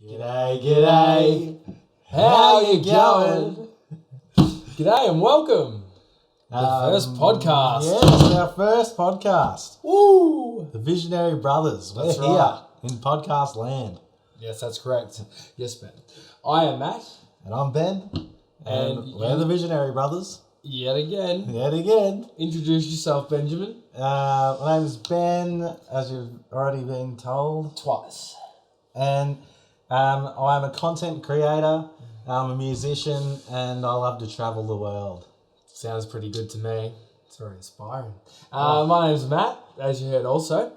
G'day. How you going? G'day and welcome. The first podcast. Yes, our first podcast. Woo! The Visionary Brothers. We're That's here right. in podcast land. Yes, that's correct. Yes, Ben. I am Matt. And I'm Ben. And we're the Visionary Brothers. Yet again. Yet again. Introduce yourself, Benjamin. My name's Ben, as you've already been told. Twice. And I'm a content creator. I'm a musician. And I love to travel the world. Sounds pretty good to me. It's very inspiring. My name's Matt, as you heard also.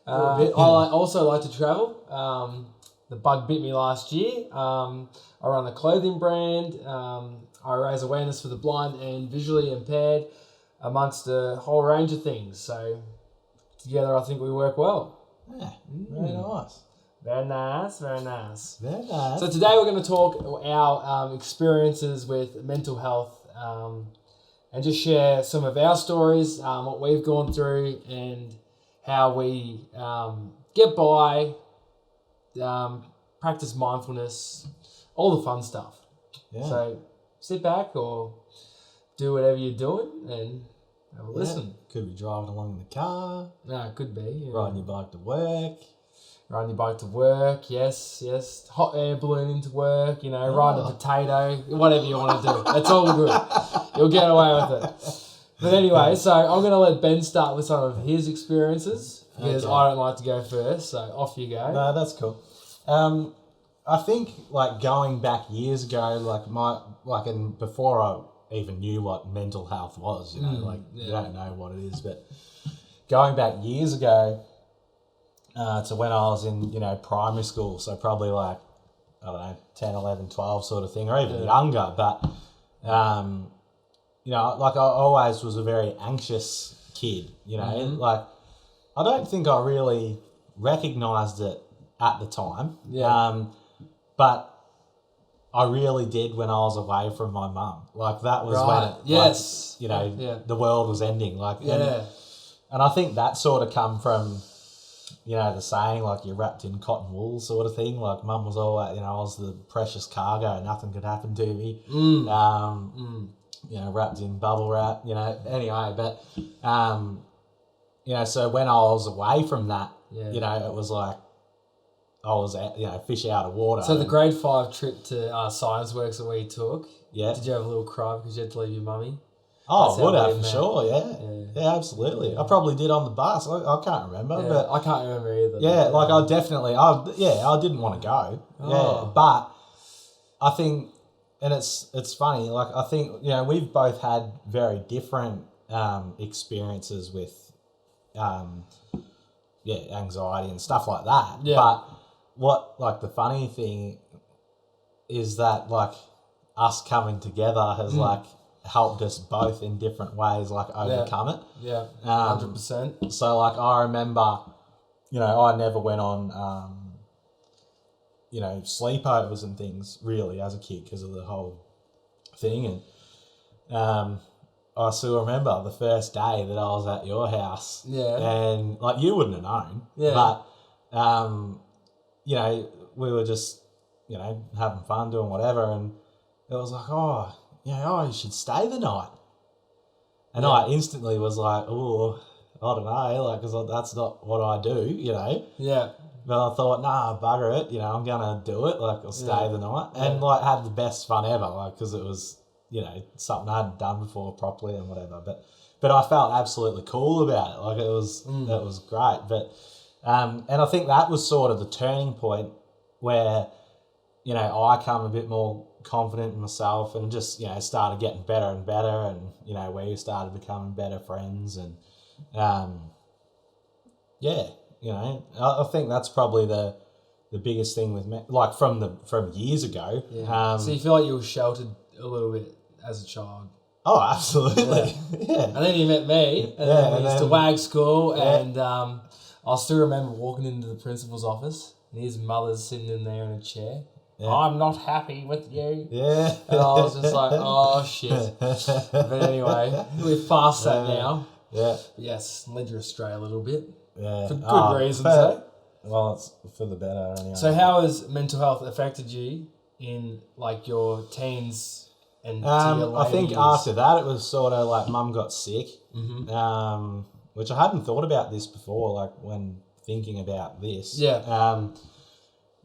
I also like to travel. The bug bit me last year. I run a clothing brand. I raise awareness for the blind and visually impaired amongst a whole range of things. So together I think we work well. Yeah, very nice. Very nice, very nice. Very nice. So today we're going to talk our experiences with mental health and just share some of our stories, what we've gone through and how we get by, practice mindfulness, all the fun stuff. Yeah. So sit back or do whatever you're doing and have a listen. Could be driving along in the car. No, it could be. Yeah. Riding your bike to work. Riding your bike to work, yes. Hot air balloon into work, riding a potato, whatever you want to do. It's all good. You'll get away with it. But anyway, so I'm going to let Ben start with some of his experiences because I don't like to go first, so off you go. No, that's cool. I think going back years ago, and before I even knew what mental health was, you don't know what it is, but going back years ago to when I was in, primary school, so probably 10, 11, 12 sort of thing, or even younger, but, I always was a very anxious kid, I don't think I really recognised it at the time. Yeah. But I really did when I was away from my mum. That was when the world was ending. And I think that sort of come from, the saying, you're wrapped in cotton wool sort of thing. Mum was always, I was the precious cargo, nothing could happen to me. Wrapped in bubble wrap, anyway. But, so when I was away from that, it was I was, fish out of water. So the grade 5 trip to Science Works that we took, yeah. Did you have a little cry because you had to leave your mummy? Oh, I would have for sure, yeah, absolutely. I probably did on the bus. I can't remember, but I can't remember either. Yeah, I didn't want to go. Oh. Yeah, but I think, and it's funny. I think we've both had very different experiences with, anxiety and stuff like that. Yeah. But what the funny thing is that us coming together has helped us both in different ways overcome it. Yeah, 100%. So I remember, I never went on, sleepovers and things really as a kid because of the whole thing. And I still remember the first day that I was at your house. Yeah. And you wouldn't have known. Yeah. But, we were just, having fun, doing whatever. And it was you should stay the night. And I instantly was like, oh, I don't know, because that's not what I do, Yeah. But I thought, nah, bugger it, I'm going to do it, I'll stay the night. And, had the best fun ever, because it was, something I hadn't done before properly and whatever. But I felt absolutely cool about it. It was great. But, and I think that was sort of the turning point where, I come a bit more confident in myself and just started getting better and better, and we started becoming better friends, and I think that's probably the biggest thing with me, from years ago. So you feel like you were sheltered a little bit as a child? Oh, absolutely. Yeah. And then you met me, and then we used to WAG school, and I still remember walking into the principal's office and his mother's sitting in there in a chair. Yeah. I'm not happy with you. Yeah. And I was just like, oh, shit. But anyway, we've passed that now. Yeah. Yes, led you astray a little bit. Yeah. For good reasons, eh? Well, it's for the better anyway. So how has mental health affected you in like your teens and to your later I think years? after that it was sort of like mum got sick, which I hadn't thought about this before, like when thinking about this. Yeah.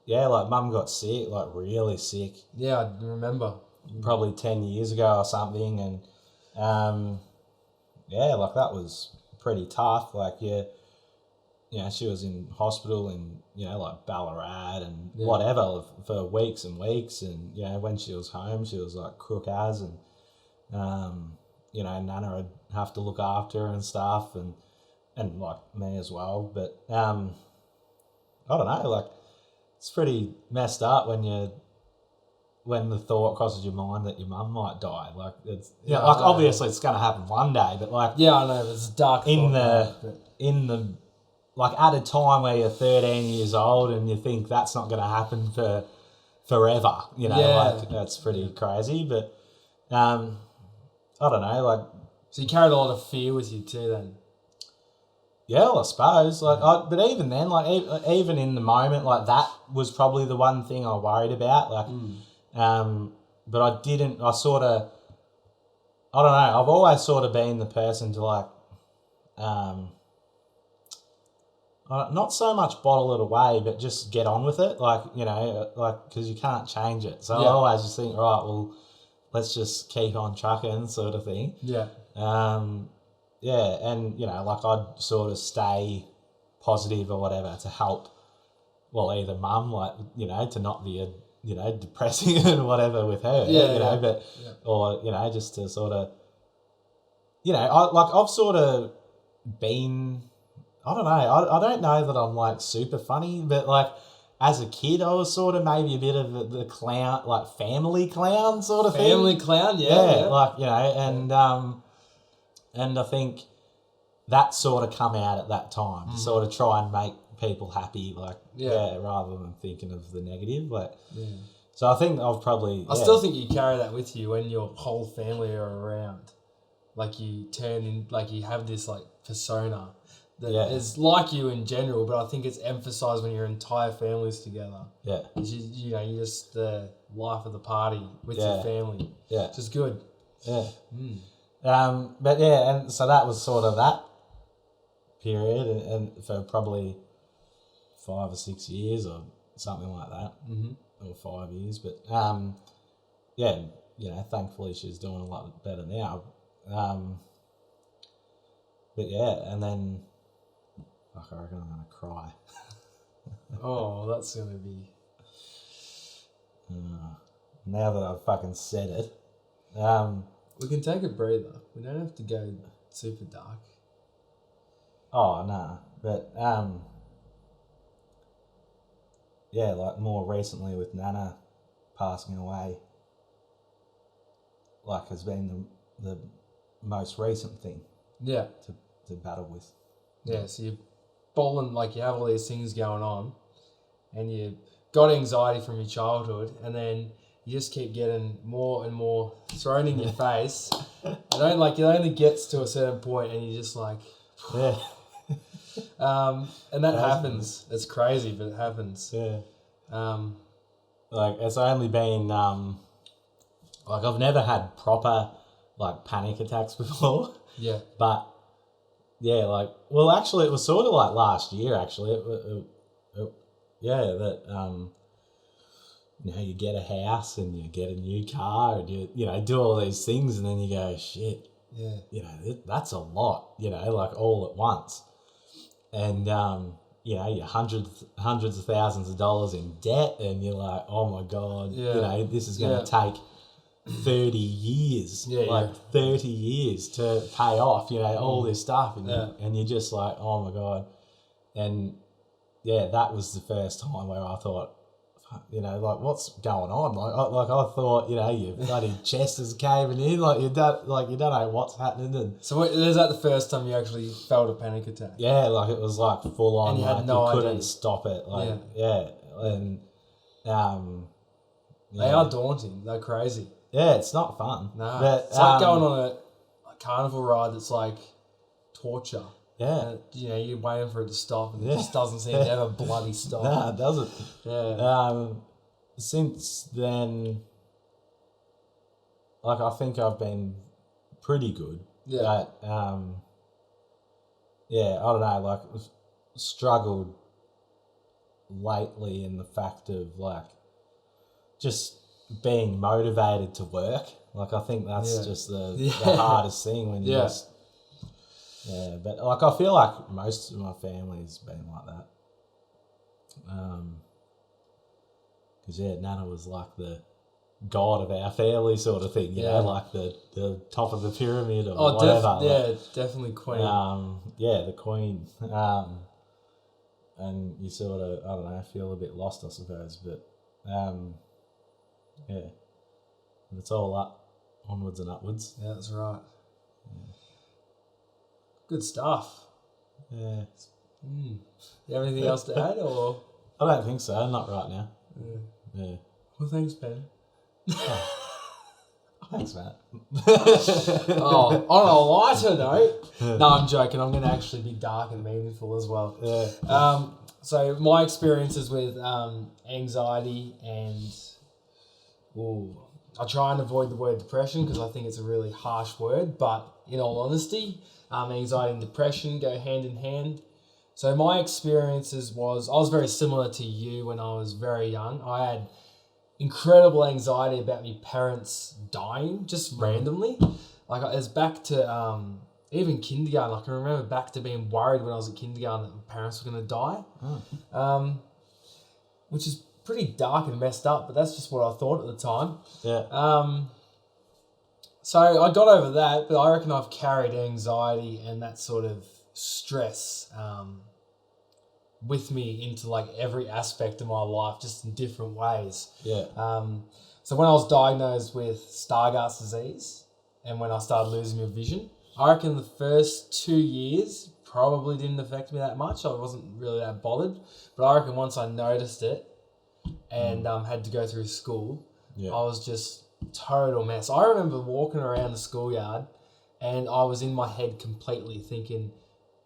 Like mum got sick, like really sick. Yeah, I remember. Probably 10 years ago or something, and like that was pretty tough. Like she was in hospital in like Ballarat and whatever for weeks and weeks, and when she was home she was like crook as, and Nana would have to look after her and stuff, and like me as well. But I don't know, like it's pretty messed up when the thought crosses your mind that your mum might die. Like it's obviously it's going to happen one day, but like I know it's dark in the like at a time where you're 13 years old and you think that's not going to happen for forever, like that's pretty crazy. But I don't know, like so you carried a lot of fear with you too then. Yeah, well, I suppose. But even then, like even in the moment, like that was probably the one thing I worried about. Like, but I didn't. I sort of. I don't know. I've always sort of been the person to like, not so much bottle it away, but just get on with it. Like because you can't change it. So I always just think, right, well, let's just keep on trucking, sort of thing. Yeah. And like I'd sort of stay positive or whatever to help, well, either mum, like, to not be depressing and whatever with her, or, just to sort of, I've sort of been, I don't know, I don't know that I'm like super funny, but like as a kid I was sort of maybe a bit of the clown, like family clown sort of thing. Family clown, like, and I think that sort of come out at that time to sort of try and make people happy, like, rather than thinking of the negative. Like, so I think I've probably... I still think you carry that with you when your whole family are around. Like, you turn in... Like, you have this, like, persona that is like you in general, but I think it's emphasised when your entire family's together. Yeah. You're just the life of the party with your family. Yeah. Which is good. Yeah. But and so that was sort of that period, and for probably 5 or 6 years or something like that, or 5 years. But thankfully she's doing a lot better now. But and then I reckon I'm gonna cry. Oh, that's gonna be. Now that I've fucking said it. We can take a breather. We don't have to go super dark. Oh, no. But, like more recently with Nana passing away, like has been the most recent thing. Yeah. To battle with. Yeah, so you're bawling, like you have all these things going on and you got anxiety from your childhood, and then you just keep getting more and more thrown in your face. It only gets to a certain point and you're just like... Yeah. And that happens. It's crazy, but it happens. Yeah. Like, it's only been... like, I've never had proper, like, panic attacks before. Yeah. But, well, actually, it was sort of like last year, actually. You get a house and you get a new car and you do all these things, and then you go, shit, that's a lot, like all at once. And, you're hundreds of thousands of dollars in debt, and you're like, oh my God, this is going to take 30 years, 30 years to pay off, all this stuff. And you're just like, oh my God. And that was the first time where I thought, like, what's going on? Like I thought, your bloody chest is caving in, like you don't know what's happening. And so is that the first time you actually felt a panic attack? Yeah, like it was like full on, and you like had no you couldn't idea. stop it. Like and they are daunting. They're crazy. Yeah, it's not fun. No, but, it's like going on a carnival ride that's like torture. Yeah. You're waiting for it to stop, and it just doesn't seem to ever bloody stop. Nah, it doesn't. Yeah. Since then, like, I think I've been pretty good. Yeah. But, I don't know, like, struggled lately in the fact of, like, just being motivated to work. Like, I think that's just the hardest thing when you just... Yeah, but, like, I feel like most of my family's been like that. Because, Nana was like the god of our family sort of thing, you know, like the top of the pyramid or whatever. Definitely queen. The queen. And you sort of, I don't know, feel a bit lost, I suppose. But, but it's all up, onwards and upwards. Yeah, that's right. Yeah. Good stuff. Yeah. You have anything else to add, or? I don't think so, not right now. Yeah. Well, thanks, Ben. Thanks, Matt. On a lighter note, no, I'm joking. I'm going to actually be dark and meaningful as well. Yeah. So my experiences with anxiety and I try and avoid the word depression because I think it's a really harsh word, but in all honesty, anxiety and depression go hand in hand. So my experiences I was very similar to you when I was very young. I had incredible anxiety about my parents dying just randomly. Like, it was back to even kindergarten. I can remember back to being worried when I was at kindergarten that my parents were going to die, which is pretty dark and messed up, but that's just what I thought at the time. Yeah. So I got over that, but I reckon I've carried anxiety and that sort of stress with me into like every aspect of my life, just in different ways. Yeah. So when I was diagnosed with Stargardt's disease and when I started losing my vision, I reckon the first 2 years probably didn't affect me that much. I wasn't really that bothered. But I reckon once I noticed it and had to go through school, I was just total mess. I remember walking around the schoolyard and I was in my head completely thinking,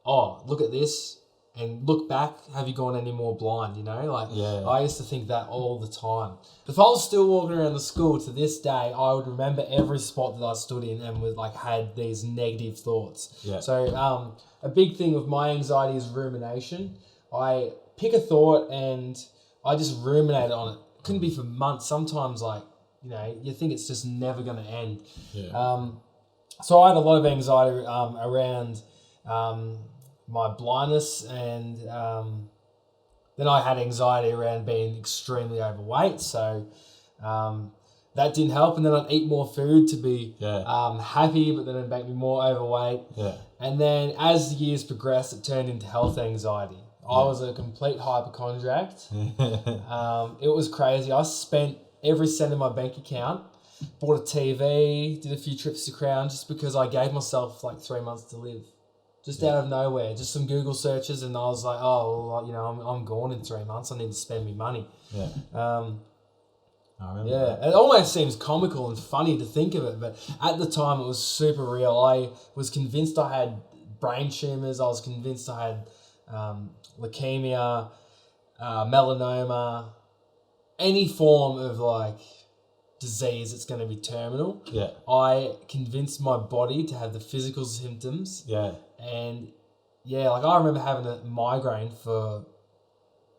oh, look at this. And look back, have you gone any more blind, you know? Like, I used to think that all the time. If I was still walking around the school to this day, I would remember every spot that I stood in and would, like, had these negative thoughts. Yeah. So a big thing with my anxiety is rumination. I pick a thought and I just ruminate on it. It couldn't be for months. Sometimes, like, you know, you think it's just never going to end. Yeah. So I had a lot of anxiety around... my blindness, and then I had anxiety around being extremely overweight, so that didn't help. And then I'd eat more food to be happy, but then it'd make me more overweight. Yeah. And then as the years progressed, it turned into health anxiety. I was a complete hypochondriac. It was crazy. I spent every cent in my bank account, bought a TV, did a few trips to Crown just because I gave myself like 3 months to live. Just out of nowhere, just some Google searches, and I was like, oh, well, you know, I'm gone in 3 months. I need to spend my money. Yeah. I remember that. It almost seems comical and funny to think of it, but at the time it was super real. I was convinced I had brain tumours. I was convinced I had leukemia, melanoma, any form of like disease that's going to be terminal. Yeah. I convinced my body to have the physical symptoms. Yeah. And like I remember having a migraine for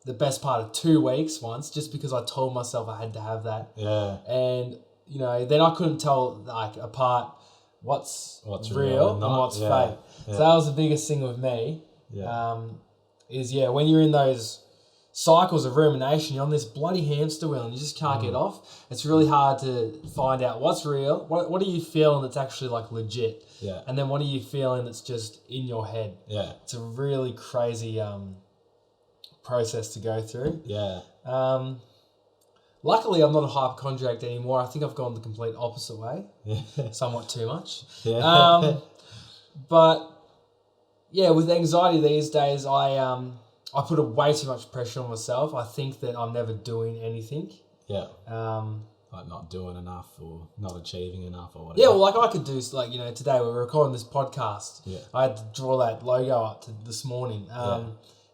the best part of 2 weeks once, just because I told myself I had to have that. Yeah. And, you know, then I couldn't tell like apart what's real and what's fake. Yeah. So that was the biggest thing with me. Yeah. Is when you're in those cycles of rumination, you're on this bloody hamster wheel and you just can't get off. It's really hard to find out what's real. What are you feeling that's actually like legit? Yeah. And then what are you feeling that's just in your head? Yeah. It's a really crazy process to go through. Yeah. Luckily, I'm not a hypochondriac anymore. I think I've gone the complete opposite way. Yeah. Somewhat too much. Yeah. But yeah, with anxiety these days, I put way too much pressure on myself. I think that I'm never doing anything. Yeah. like not doing enough or not achieving enough or whatever. Yeah, well, like I could do, like, you know, today we're recording this podcast. Yeah. I had to draw that logo up this morning.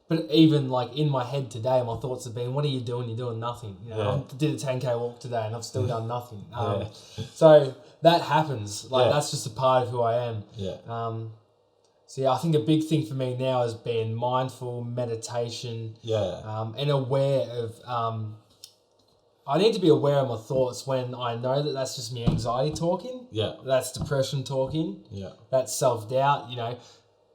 But even like in my head today, my thoughts have been, what are you doing? You're doing nothing. You know, I did a 10K walk today and I've still done nothing. So that happens. Like that's just a part of who I am. Yeah. So yeah, I think a big thing for me now is being mindful, meditation. Yeah. And aware of. I need to be aware of my thoughts when I know that that's just me anxiety talking. Yeah. That's depression talking. Yeah. That's self-doubt, you know,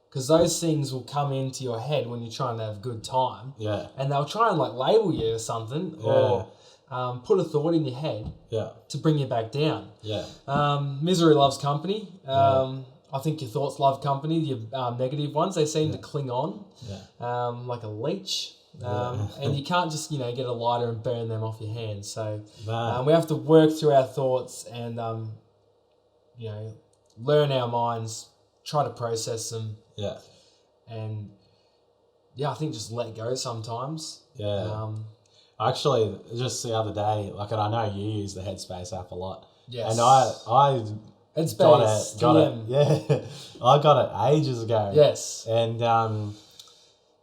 because those things will come into your head when you're trying to have a good time. Yeah. And they'll try and like label you or something or put a thought in your head to bring you back down. Yeah. Misery loves company. I think your thoughts love company. Your negative ones, they seem to cling on like a leech. And you can't just, you know, get a lighter and burn them off your hands. So we have to work through our thoughts and, you know, learn our minds, try to process them. Yeah. And, I think just let go sometimes. Yeah. Actually, just the other day, like, and I know you use the Headspace app a lot. Yes. And I Headspace, got it. Yeah. I got it ages ago. Yes. And,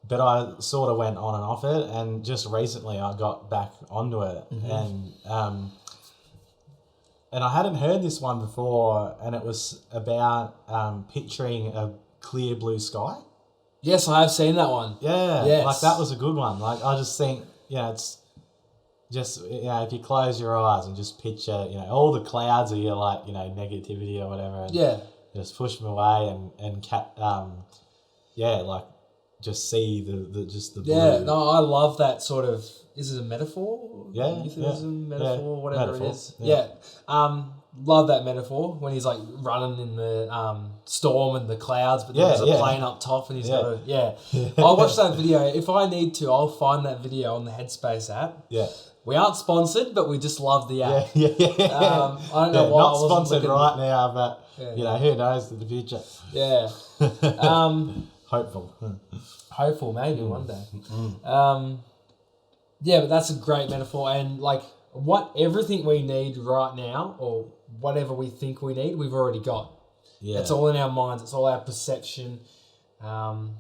but I sort of went on and off it, and just recently I got back onto it, and I hadn't heard this one before, and it was about picturing a clear blue sky. Yes, I have seen that one. Yeah, yes. Like that was a good one. Like I just think, it's just, if you close your eyes and just picture, all the clouds of your like, negativity or whatever, and just push them away and like. Just see the blue. Yeah, no, I love that sort of. Is it a metaphor? Yeah, euphemism, metaphor, whatever it is. Yeah. Love that metaphor when he's like running in the storm and the clouds, but there's a plane up top and he's got a I'll watch that video if I need to. I'll find that video on the Headspace app. Yeah. We aren't sponsored, but we just love the app. Yeah. I don't know why. Not sponsored right now, but who knows in the future. Yeah. Hopeful, maybe one day. But that's a great metaphor, and like everything we need right now, or whatever we think we need, we've already got. Yeah, it's all in our minds. It's all our perception. I'm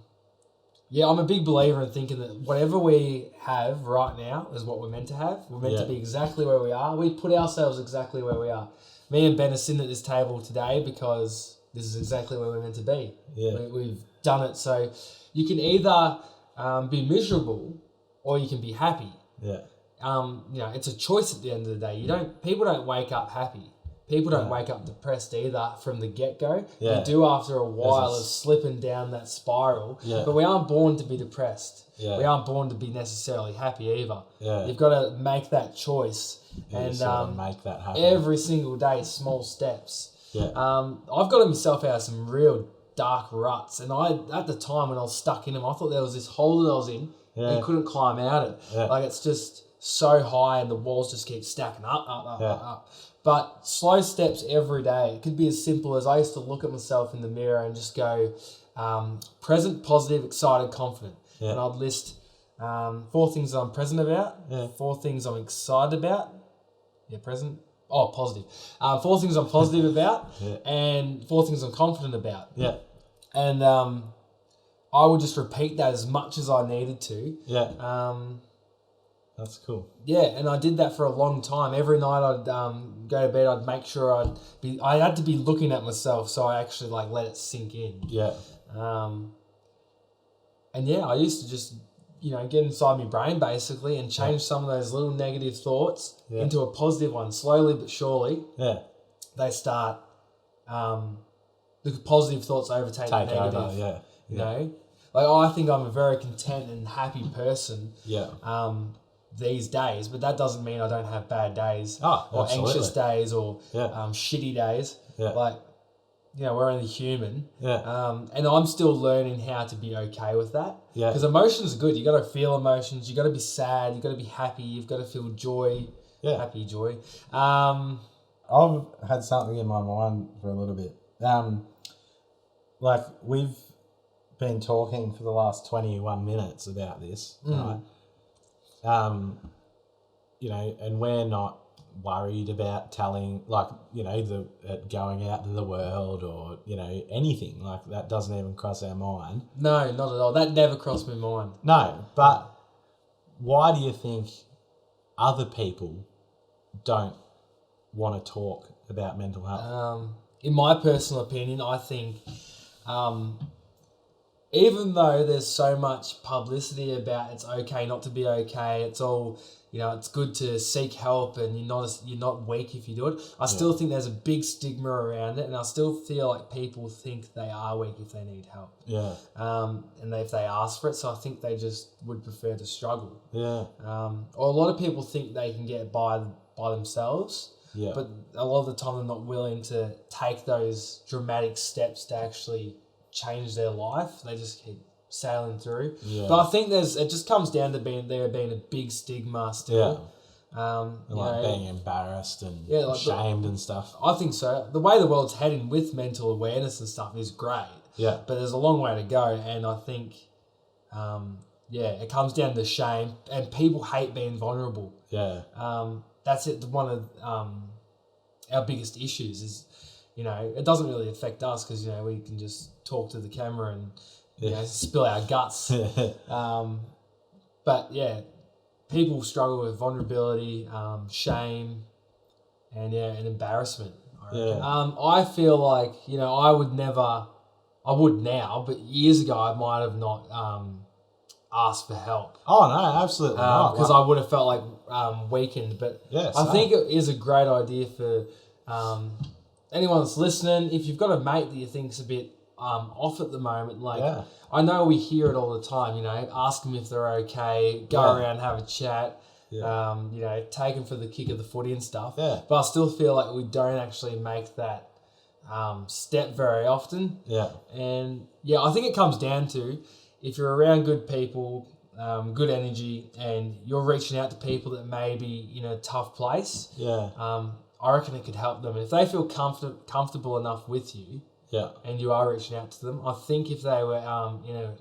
a big believer in thinking that whatever we have right now is what we're meant to have. We're meant to be exactly where we are. We put ourselves exactly where we are. Me and Ben are sitting at this table today because this is exactly where we're meant to be. Yeah, we've done it. So you can either be miserable or you can be happy. Yeah. It's a choice at the end of the day. People don't wake up happy. People don't wake up depressed either from the get-go. Yeah. They do after a while of slipping down that spiral. Yeah. But we aren't born to be depressed. Yeah. We aren't born to be necessarily happy either. Yeah. You've got to make that choice. And make that happen. Every single day, small steps. Yeah. I've got myself out of some real dark ruts, and at the time when I was stuck in them, I thought there was this hole that I was in and couldn't climb out it. Yeah. Like it's just so high and the walls just keep stacking up. But slow steps every day. It could be as simple as I used to look at myself in the mirror and just go present, positive, excited, confident. Yeah. And I'd list 4 things that I'm present about, 4 things I'm excited about. Yeah, present. Oh, positive. 4 things I'm positive about, and 4 things I'm confident about. Yeah. And I would just repeat that as much as I needed to. Yeah. That's cool. Yeah, and I did that for a long time. Every night I'd go to bed, I'd make sure I had to be looking at myself, so I actually let it sink in. Yeah. I used to just get inside my brain basically and change some of those little negative thoughts into a positive one, slowly but surely. Yeah. They start, the positive thoughts overtake the negative. Over, yeah. I think I'm a very content and happy person. Yeah. These days, but that doesn't mean I don't have bad days or anxious days or shitty days. Yeah. We're only human. Yeah. And I'm still learning how to be okay with that. Yeah. Because emotions are good. You got to feel emotions. You got to be sad. You got to be happy. You've got to feel joy. Yeah. Happy joy. I've had something in my mind for a little bit. We've been talking for the last 21 minutes about this, right? And we're not worried about telling, like, you know, going out to the world or, you know, anything. Like, that doesn't even cross our mind. No, not at all. That never crossed my mind. No, but why do you think other people don't want to talk about mental health? In my personal opinion, I think even though there's so much publicity about it's okay not to be okay, it's all, you know, it's good to seek help and you're not weak if you do it. I still think there's a big stigma around it, and I still feel like people think they are weak if they need help. Yeah. And if they ask for it, so I think they just would prefer to struggle. Yeah. Or a lot of people think they can get by themselves. Yeah. But a lot of the time they're not willing to take those dramatic steps to actually change their life. They just keep sailing through. Yeah. But I think it just comes down to being a big stigma still. Yeah. Like being embarrassed and shamed and stuff. I think so. The way the world's heading with mental awareness and stuff is great. Yeah. But there's a long way to go, and I think it comes down to shame, and people hate being vulnerable. Yeah. That's it. One of our biggest issues is, you know, it doesn't really affect us because, you know, we can just talk to the camera and, you know, spill our guts. But yeah, people struggle with vulnerability, shame, and embarrassment. I reckon. I feel like, you know, I would now, but years ago I might have not asked for help. Oh no, absolutely not. Because I would have felt like weakened. But I think it is a great idea for anyone that's listening. If you've got a mate that you think's a bit off at the moment, like I know we hear it all the time. You know, ask them if they're okay. Go around, have a chat. Yeah. You know, take them for the kick of the footy and stuff. Yeah. But I still feel like we don't actually make that step very often. Yeah. And I think it comes down to, if you're around good people, good energy, and you're reaching out to people that may be in a tough place, I reckon it could help them. If they feel comfortable enough with you, and you are reaching out to them, I think if they were in an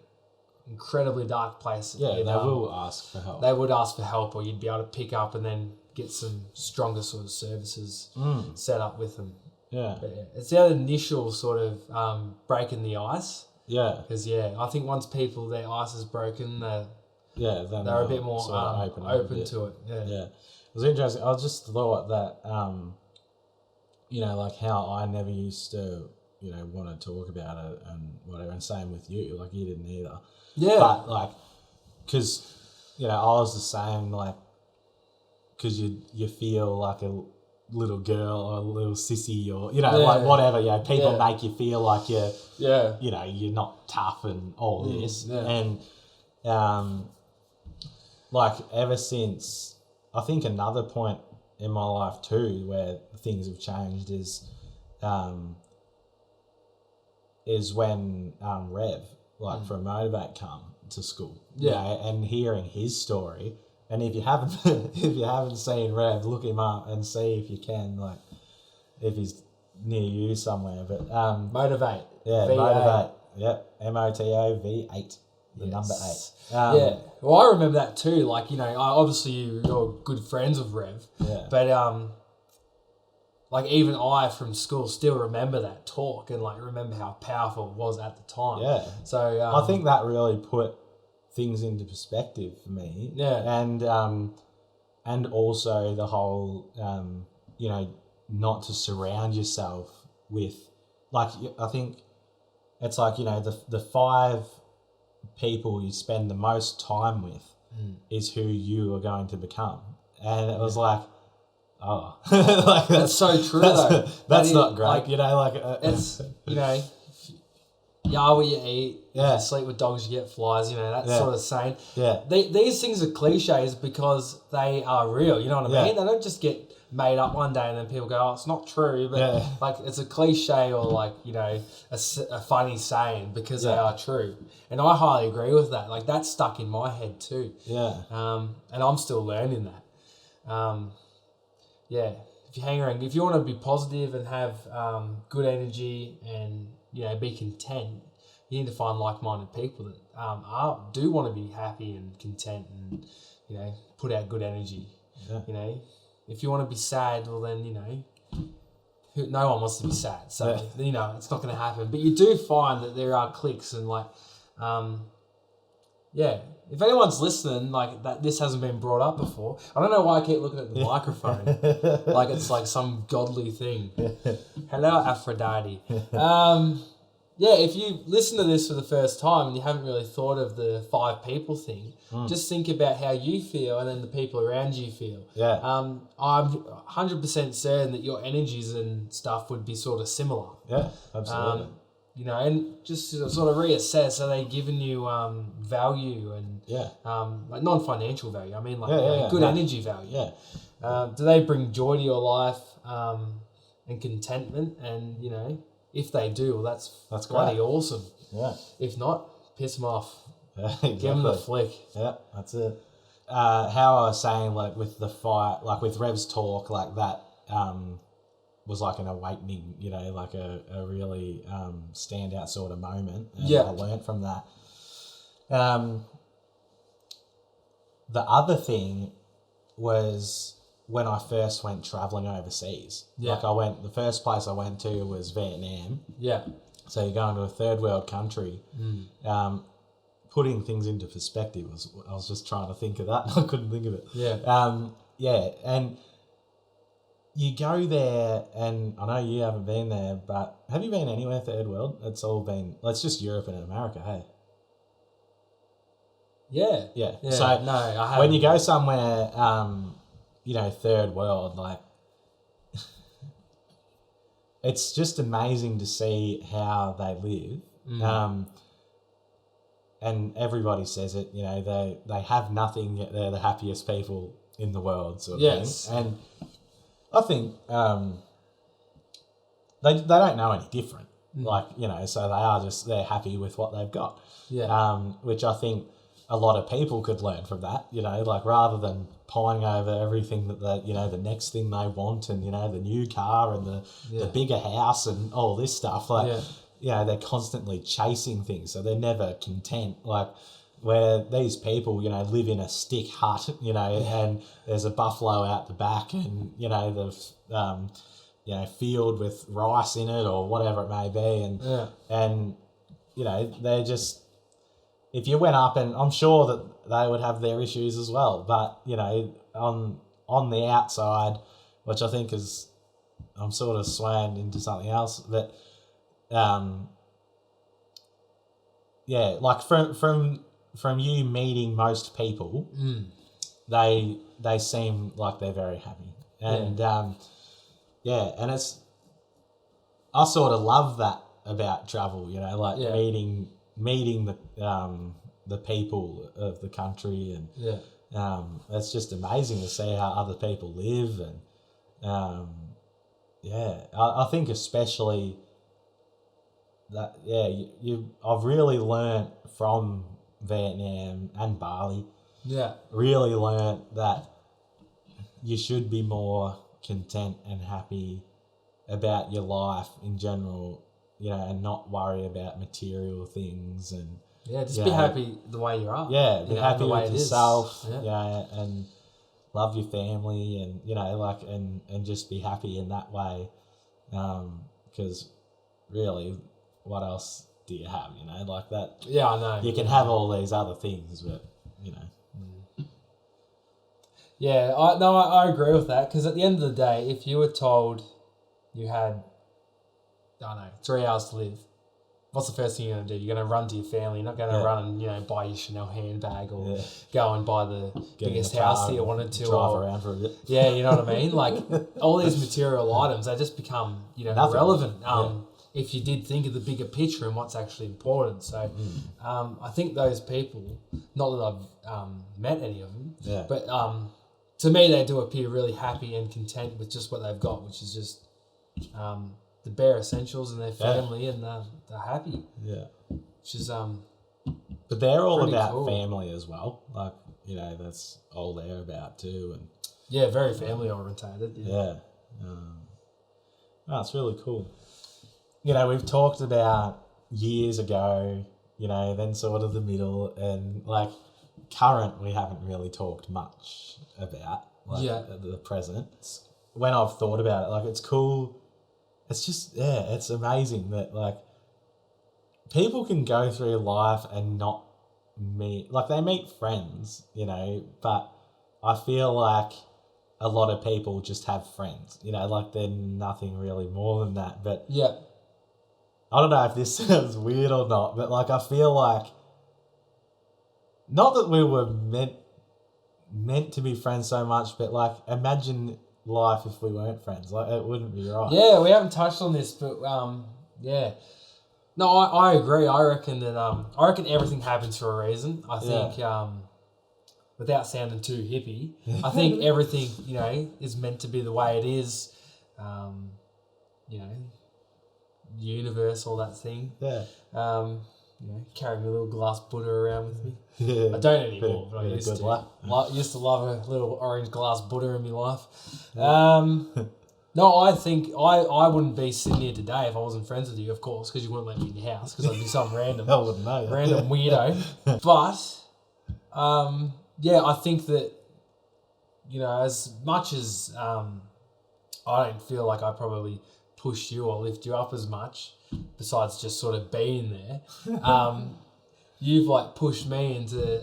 incredibly dark place, they will ask for help. They would ask for help, or you'd be able to pick up and then get some stronger sort of services set up with them. Yeah. But it's that initial sort of breaking the ice. Yeah. Because, I think once their ice is broken, they're a bit more open to it. Yeah. Yeah. It was interesting. I just thought that, you know, like how I never used to, you know, want to talk about it and whatever, and same with you. Like, you didn't either. Yeah. But, like, because, you know, I was the same, like, because you feel like a little girl or a little sissy, or, you know, like whatever, you know, people make you feel like you're, you know, you're not tough and all this. Yeah. And, like, ever since, I think another point in my life too where things have changed is when Rev, like from Motivate, come to school. Yeah. You know, and hearing his story. And if you haven't seen Rev, look him up and see if you can, like, if he's near you somewhere. But Motivate. Yeah, V8. Motivate. Yep. MOTOV8. The number 8. Well, I remember that too. Like, you know, obviously you're good friends with Rev. Yeah. But like, even I from school still remember that talk and, like, remember how powerful it was at the time. Yeah. So I think that really put things into perspective for me. Yeah. And also the whole, you know, not to surround yourself with, like, I think it's like, you know, the 5 people you spend the most time with is who you are going to become. And it was like, oh, like that's so true though. That's not great, like, you know, like it's, you know, you are what you eat. Yeah. You sleep with dogs, you get flies. You know, that sort of saying. Yeah. These things are cliches because they are real. You know what I mean? They don't just get made up one day and then people go, oh, it's not true. But like, it's a cliche, or, like, you know, a funny saying because they are true. And I highly agree with that. Like, that's stuck in my head too. Yeah. And I'm still learning that. If you hang around, if you want to be positive and have good energy and, you know, be content, you need to find like-minded people that do want to be happy and content and, you know, put out good energy. Yeah. You know, if you want to be sad, well then, no one wants to be sad. So, it's not going to happen. But you do find that there are cliques and if anyone's listening, that this hasn't been brought up before, I don't know why I keep looking at the microphone like it's like some godly thing. Hello, Aphrodite. If you listen to this for the first time and you haven't really thought of the 5 people thing, just think about how you feel and then the people around you feel. Yeah. I'm 100% certain that your energies and stuff would be sort of similar. Yeah, absolutely. And just to sort of reassess, are they giving you value and non-financial value? I mean, good energy value. Yeah. Do they bring joy to your life and contentment? And if they do, well, that's bloody awesome. Yeah. If not, piss them off. Yeah, exactly. Give them the flick. Yeah, that's it. How I was saying, with the fight, with Rev's talk, that was like an awakening, like a really standout sort of moment. And I learned from that. The other thing was when I first went traveling overseas. Yeah. The first place I went to was Vietnam. Yeah. So you're going to a third world country. Putting things into perspective I was just trying to think of that. I couldn't think of it. Yeah. And you go there, and I know you haven't been there, but have you been anywhere third world? It's just Europe and America, hey? Yeah. So no, I haven't. When you go somewhere, third world, it's just amazing to see how they live. And everybody says it, they have nothing, yet they're the happiest people in the world, sort of thing. And I think they don't know any different. So they're happy with what they've got. Yeah. Which I think a lot of people could learn from that, rather than pining over everything that the next thing they want and, the new car and the bigger house and all this stuff. They're constantly chasing things, so they're never content. Where these people, live in a stick hut, and there's a buffalo out the back and, the field with rice in it or whatever it may be. And they're just, if you went up, and I'm sure that they would have their issues as well, but, on the outside, which I think is, I'm sort of swaying into something else, but, from you meeting most people, they seem like they're very happy. And, and it's, I sort of love that about travel, meeting the people of the country, and it's just amazing to see how other people live. And, I think especially that, I've really learnt from Vietnam and Bali. Yeah. Really learnt that you should be more content and happy about your life in general, and not worry about material things, and just be happy the way you are. Yeah, be happy with yourself. And love your family, and and just be happy in that way. Because really, what else do you have, that? Yeah, I know. You can have all these other things, but, Yeah, I agree with that, because at the end of the day, if you were told you had, 3 hours to live, what's the first thing you're going to do? You're going to run to your family. You're not going to run and, buy your Chanel handbag or go and buy the biggest house that you wanted to. Drive around for a bit. Yeah, you know what I mean? All these material items, they just become, irrelevant. If you did think of the bigger picture and what's actually important. So I think those people, not that I've met any of them, but to me they do appear really happy and content with just what they've got, which is just the bare essentials and their family, and they're happy. Yeah. Which is but they're all about family as well. That's all they're about too. And very family orientated. It's really cool. We've talked about years ago, then sort of the middle, and current we haven't really talked much about. like the present. When I've thought about it, like it's cool. It's just it's amazing that like people can go through life and not meet, like they meet friends, but I feel like a lot of people just have friends, like they're nothing really more than that. But I don't know if this sounds weird or not, but like I feel like not that we were meant to be friends so much, but like imagine life if we weren't friends. Like it wouldn't be right. Yeah, we haven't touched on this, but no, I agree. I reckon everything happens for a reason. I think without sounding too hippie, I think everything is meant to be the way it is. Universe, all that thing. Yeah. Carry my little glass Buddha around with me. Yeah. I don't anymore, but I used to. Used to love a little orange glass Buddha in my life. No, I think I wouldn't be sitting here today if I wasn't friends with you, of course, because you wouldn't let me in your house, because I'd be some random, I wouldn't know. Random weirdo. But, I think that, as much as I don't feel like I probably pushed you or lift you up as much, besides just sort of being there, you've like pushed me into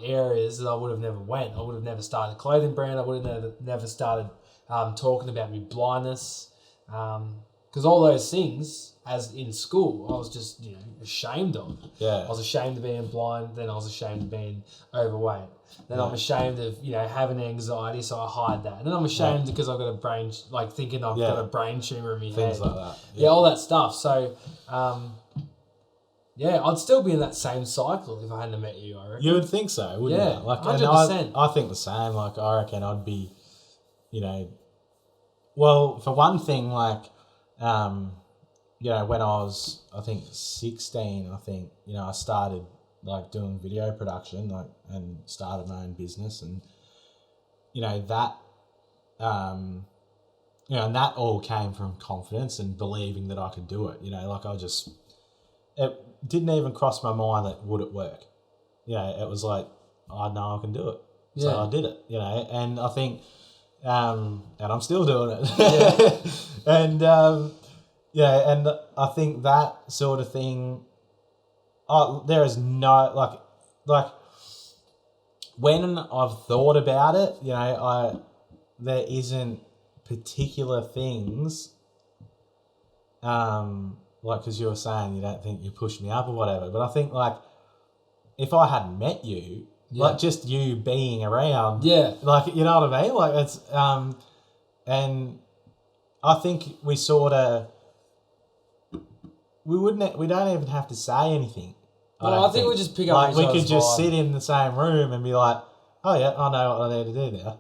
areas that I would have never went. I would have never started a clothing brand. I would have never started talking about my blindness, because all those things, as in school, I was just ashamed of. Yeah. I was ashamed of being blind. Then I was ashamed of being overweight. Then I'm ashamed of having anxiety, so I hide that. And then I'm ashamed because I've got a brain, like thinking I've got a brain tumor in my head. Things like that. Yeah, all that stuff. So, I'd still be in that same cycle if I hadn't met you, I reckon. You would think so, wouldn't you? Like, 100%. I think the same. Like, I reckon I'd be, well, for one thing, like, when I was, I think 16, I started like doing video production, like, and started my own business, and that and that all came from confidence and believing that I could do it. Like it didn't even cross my mind that would it work. It was like, I know I can do it, so I did it. And I think and I'm still doing it. And and I think that sort of thing. There is no like when I've thought about it, there isn't particular things, like, because you were saying you don't think you pushed me up or whatever, but I think like if I hadn't met you, like just you being around, like, you know what I mean? Like it's and I think we sort of. We don't even have to say anything. I think we just pick up. Like, we could just sit in the same room and be like, "Oh yeah, I know what I need to do now."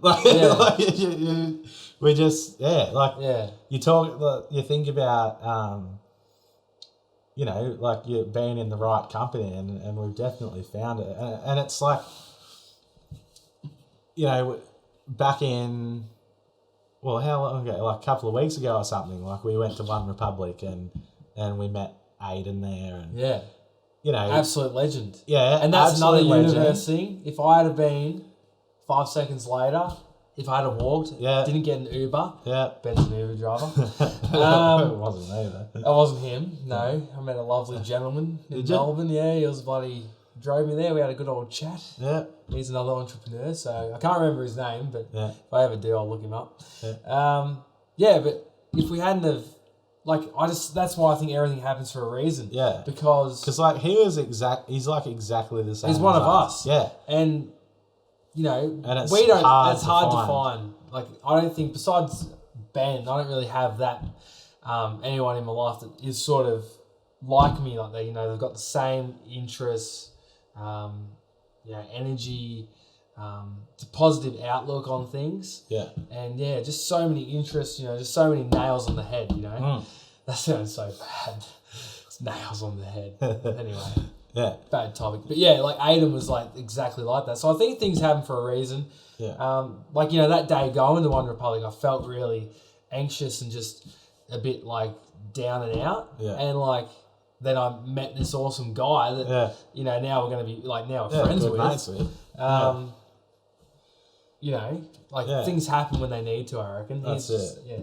We just You talk, you think about, like you're being in the right company, and we've definitely found it. And it's like, back in, well, how long ago? Like a couple of weeks ago or something. Like we went to One Republic and we met Aiden there, and absolute legend. Yeah, and that's another universe thing. If I had been 5 seconds later, if I had walked, didn't get an Uber, Ben's an Uber driver. It wasn't me though. It wasn't him. No, I met a lovely gentleman in Melbourne. Yeah, he was drove me there. We had a good old chat. Yeah, he's another entrepreneur. So I can't remember his name, but if I ever do, I'll look him up. Yeah, but if we hadn't have. Like, that's why I think everything happens for a reason. Yeah. Because like, he's like exactly the same. He's one of us. Yeah. And, and it's hard to find. Like, I don't think, besides Ben, I don't really have that, anyone in my life that is sort of like me, like that, they've got the same interests, energy, it's a positive outlook on things. Yeah. And just so many interests, just so many nails on the head, That sounds so bad. It's nails on the head. Anyway. Yeah. Bad topic. But like Aiden was like exactly like that. So I think things happen for a reason. Yeah. Like, that day going to One Republic, I felt really anxious and just a bit like down and out. Yeah. And like, then I met this awesome guy that, now we're going to be like, now we're friends with. Mates with. you know, like things happen when they need to, I reckon. That's it. Yeah.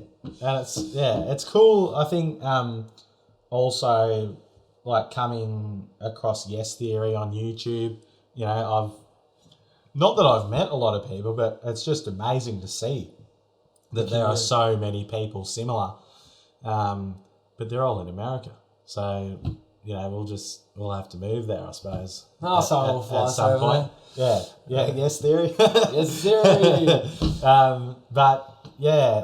And it's cool. I think also like coming across Yes Theory on YouTube, you know, not that I've met a lot of people, but it's just amazing to see that there are so many people similar. But they're all in America. So, you know, we'll have to move there, I suppose. At some point. Yeah. Yes Theory. Yes Theory. But yeah,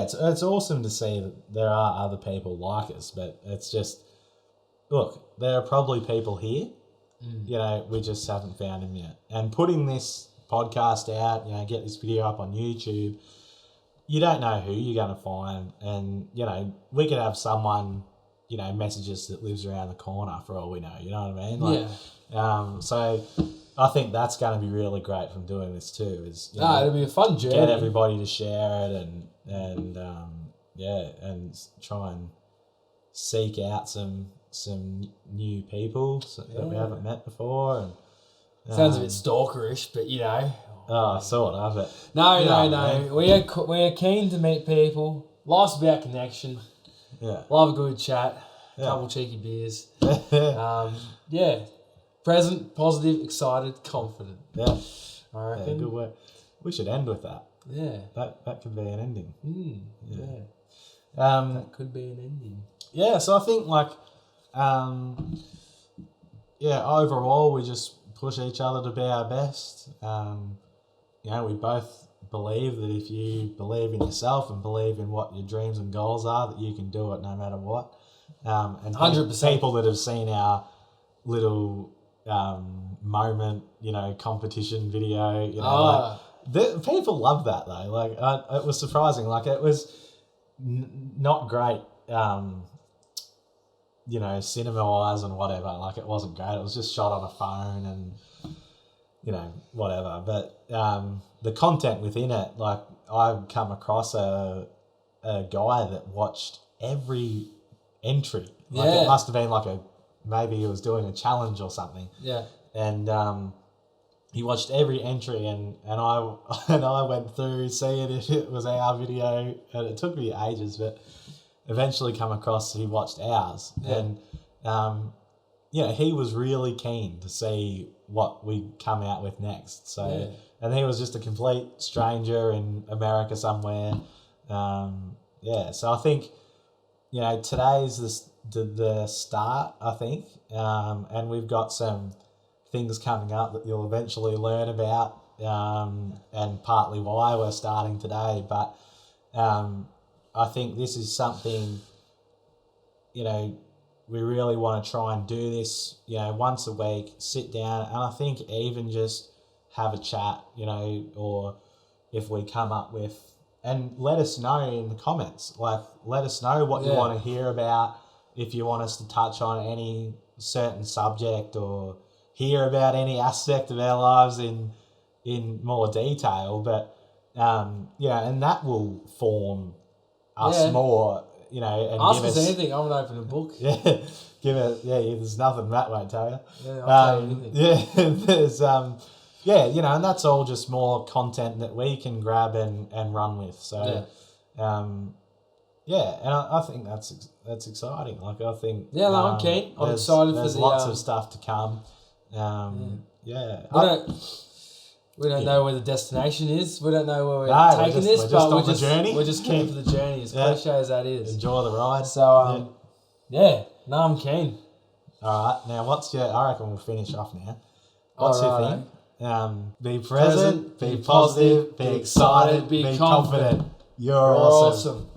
it's awesome to see that there are other people like us, but it's just, look, there are probably people here, you know, we just haven't found them yet. And putting this podcast out, you know, get this video up on YouTube, you don't know who you're going to find. And, you know, we could have someone, you know, message us that lives around the corner for all we know, you know what I mean? Like, so I think that's going to be really great from doing this too. Is it'll be a fun journey. Get everybody to share it and try and seek out some new people that we haven't met before. And sounds a bit stalkerish, but you know. Oh, sort of. But no. We are keen to meet people. Life's about connection. Yeah. Love a good chat. A couple cheeky beers. Present, positive, excited, confident. Yeah. I reckon. Good work. We should end with that. Yeah. That could be an ending. That could be an ending. Yeah, so I think like overall we just push each other to be our best. You know, we both believe that if you believe in yourself and believe in what your dreams and goals are, that you can do it no matter what. And 100%. People that have seen our little moment, you know, competition video, you know, people love that though. Like, it was surprising. Like, it was not great, you know, cinema-wise and whatever. Like, it wasn't great. It was just shot on a phone and, you know, whatever. But the content within it, like, I've come across a guy that watched every entry. Like, it must have been like maybe he was doing a challenge or something. Yeah. And he watched every entry and I went through seeing it was our video, and it took me ages, but eventually come across he watched ours. And you know, he was really keen to see what we come out with next. So and he was just a complete stranger in America somewhere. So I think, you know, today's the start, I think, and we've got some things coming up that you'll eventually learn about, and partly why we're starting today. But I think this is something, you know, we really want to try and do this, you know, once a week, sit down, and I think even just have a chat, you know, or if we come up with, and let us know in the comments, like, let us know what you want to hear about, if you want us to touch on any certain subject or hear about any aspect of our lives in more detail. But and that will form us more, you know, and ask us anything. I'm an open book. There's nothing Matt won't tell you. I'll tell you anything. There's you know, and that's all just more content that we can grab and run with. So and I think that's exciting. Like, I think I'm keen. I'm excited for there's lots of stuff to come. We don't know where the destination is. We don't know where we're taking this, but we're just keen for the journey, as cliche as that is. Enjoy the ride. So, I'm keen. All right. Now, I reckon we'll finish off now. What's your thing? Be present, be positive, be excited, be confident. You're awesome.